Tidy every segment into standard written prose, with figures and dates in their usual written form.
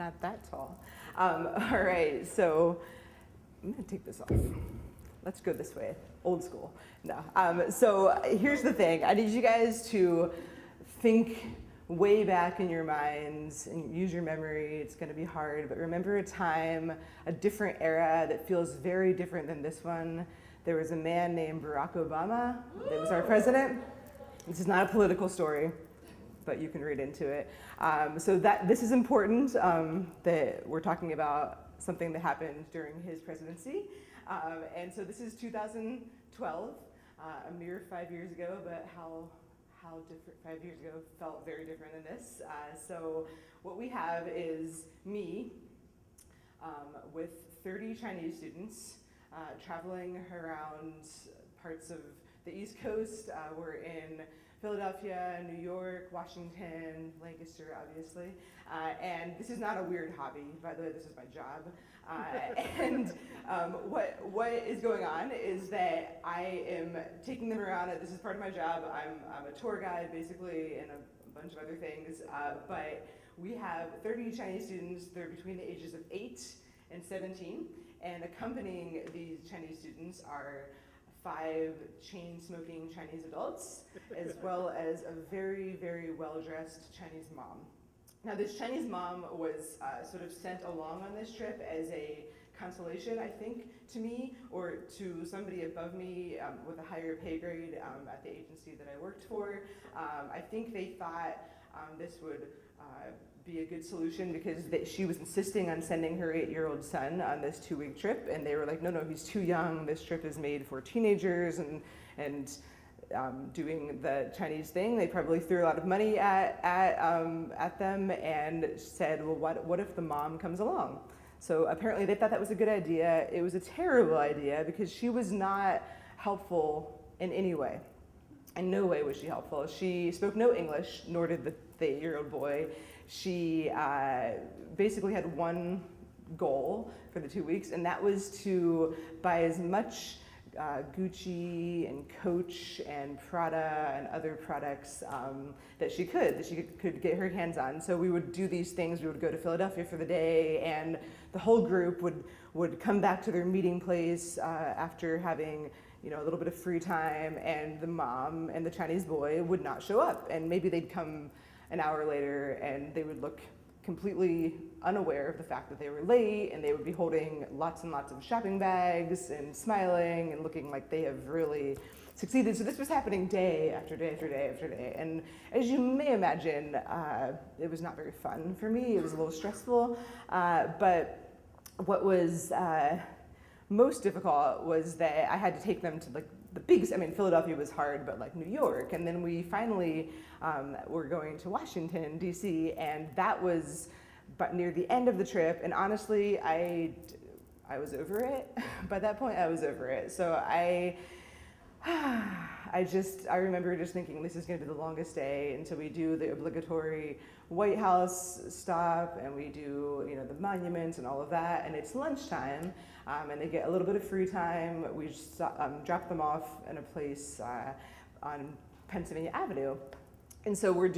not that tall. All right, so I'm gonna take this off. Let's go this way, old school. No. So here's the thing. I need you guys to think way back in your minds and use your memory. It's going to be hard, but remember a time, a different era that feels very different than this one. There was a man named Barack Obama that was our president. This is not a political story, but you can read into it. So this is important, that we're talking about something that happened during his presidency. And so this is 2012, a mere 5 years ago, but how different 5 years ago felt very different than this. So what we have is me with 30 Chinese students traveling around parts of the East Coast. We're in Philadelphia, New York, Washington, Lancaster, obviously. And this is not a weird hobby, by the way, this is my job. And what is going on is that I am taking them around. This is part of my job. I'm a tour guide, basically, and a bunch of other things. But we have 30 Chinese students. They're between the ages of 8 and 17. And accompanying these Chinese students are 5 chain-smoking Chinese adults, as well as a very, very well-dressed Chinese mom. Now, this Chinese mom was sort of sent along on this trip as a consolation, I think, to me, or to somebody above me with a higher pay grade at the agency that I worked for. I think they thought this would be a good solution because she was insisting on sending her 8-year-old son on this 2-week trip, and they were like, no, he's too young. This trip is made for teenagers, and doing the Chinese thing, they probably threw a lot of money at them and said, well, what if the mom comes along? So apparently they thought that was a good idea. It was a terrible idea because she was not helpful in any way. In no way was she helpful. She spoke no English, nor did the 8-year-old boy. She basically had one goal for the 2 weeks, and that was to buy as much Gucci and Coach and Prada and other products that she could get her hands on. So we would do these things. We would go to Philadelphia for the day, and the whole group would come back to their meeting place after having a little bit of free time, and the mom and the Chinese boy would not show up, and maybe they'd come an hour later and they would look completely unaware of the fact that they were late, and they would be holding lots and lots of shopping bags and smiling and looking like they have really succeeded. So this was happening day after day after day after day. And as you may imagine, it was not very fun for me. It was a little stressful. But what was most difficult was that I had to take them to the biggest, Philadelphia was hard, but like New York. And then we finally were going to Washington, D.C., and that was but near the end of the trip. And honestly, I was over it. By that point, I was over it. So I remember just thinking, this is going to be the longest day until we do the obligatory White House stop, and we do the monuments and all of that, and it's lunchtime, and they get a little bit of free time. We just, drop them off in a place on Pennsylvania Avenue, and so they're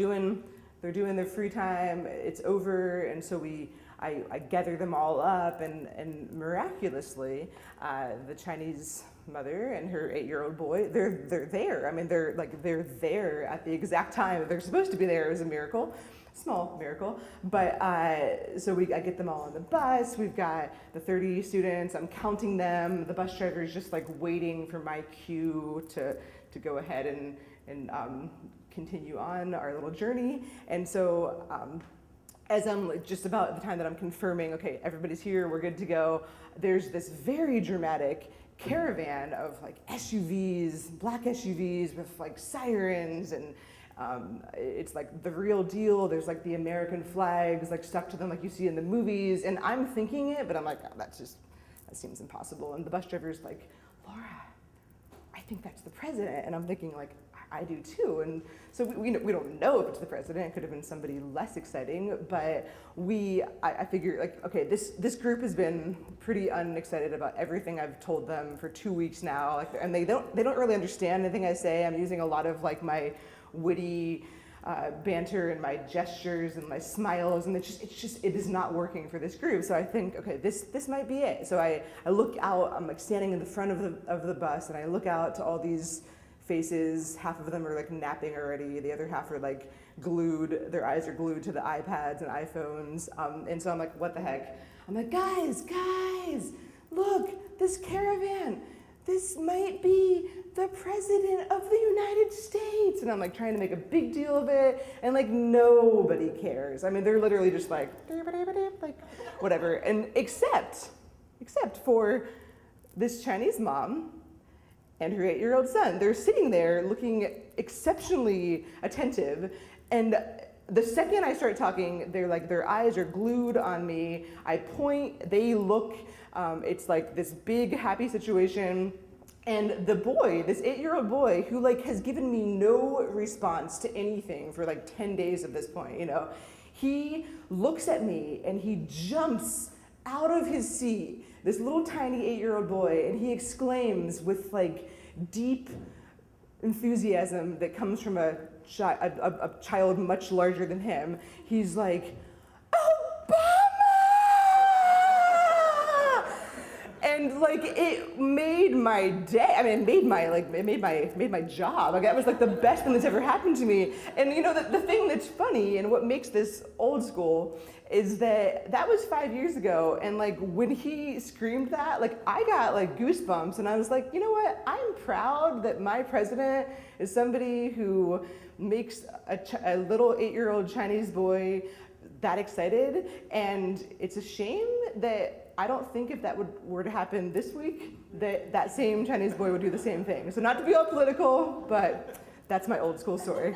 doing their free time. It's over, and so I gather them all up, and miraculously, the Chinese mother and her 8-year-old boy, they're there. They're there at the exact time that they're supposed to be there. It was a miracle, small miracle. But so I get them all on the bus. We've got the 30 students. I'm counting them. The bus driver is just waiting for my cue to go ahead and continue on our little journey. And so as I'm just about the time that I'm confirming, okay, everybody's here, we're good to go, there's this very dramatic caravan of SUVs, black SUVs with sirens, and it's the real deal. There's the American flags stuck to them like you see in the movies, and I'm thinking it, but I'm like, oh, that seems impossible. And the bus driver's like, Laura, I think that's the president. And I'm thinking I do too. And so we don't know if it's the president. It could have been somebody less exciting, but I figure okay, this group has been pretty unexcited about everything I've told them for 2 weeks now, and they don't really understand anything I say. I'm using a lot of my witty banter and my gestures and my smiles, and it is not working for this group. So I think, okay, this might be it. So I look out, I'm like standing in the front of the bus, and I look out to all these faces. Half of them are like napping already, the other half are like glued, their eyes are glued to the iPads and iPhones, and so I'm like, what the heck? I'm like, guys, look, this caravan, this might be the president of the United States. And I'm like trying to make a big deal of it, and like nobody cares. I mean, they're literally just like whatever. And except for this Chinese mom and her 8-year-old son. They're sitting there looking exceptionally attentive, and the second I start talking, they're like, their eyes are glued on me. I point, they look, it's like this big happy situation. And the boy, this 8-year-old boy who like has given me no response to anything for like 10 days at this point, you know, he looks at me and he jumps out of his seat, this little tiny 8-year-old boy, and he exclaims with like deep enthusiasm that comes from a child much larger than him. He's like, Obama! And like it made my day. I mean, it made my job. Like that was like the best thing that's ever happened to me. And you know, the thing that's funny and what makes this old school is that was 5 years ago, and like when he screamed that, like I got like goosebumps, and I was like, you know what? I'm proud that my president is somebody who makes a little 8-year-old Chinese boy that excited, and it's a shame that I don't think if that were to happen this week, that same Chinese boy would do the same thing. So not to be all political, but that's my old school story.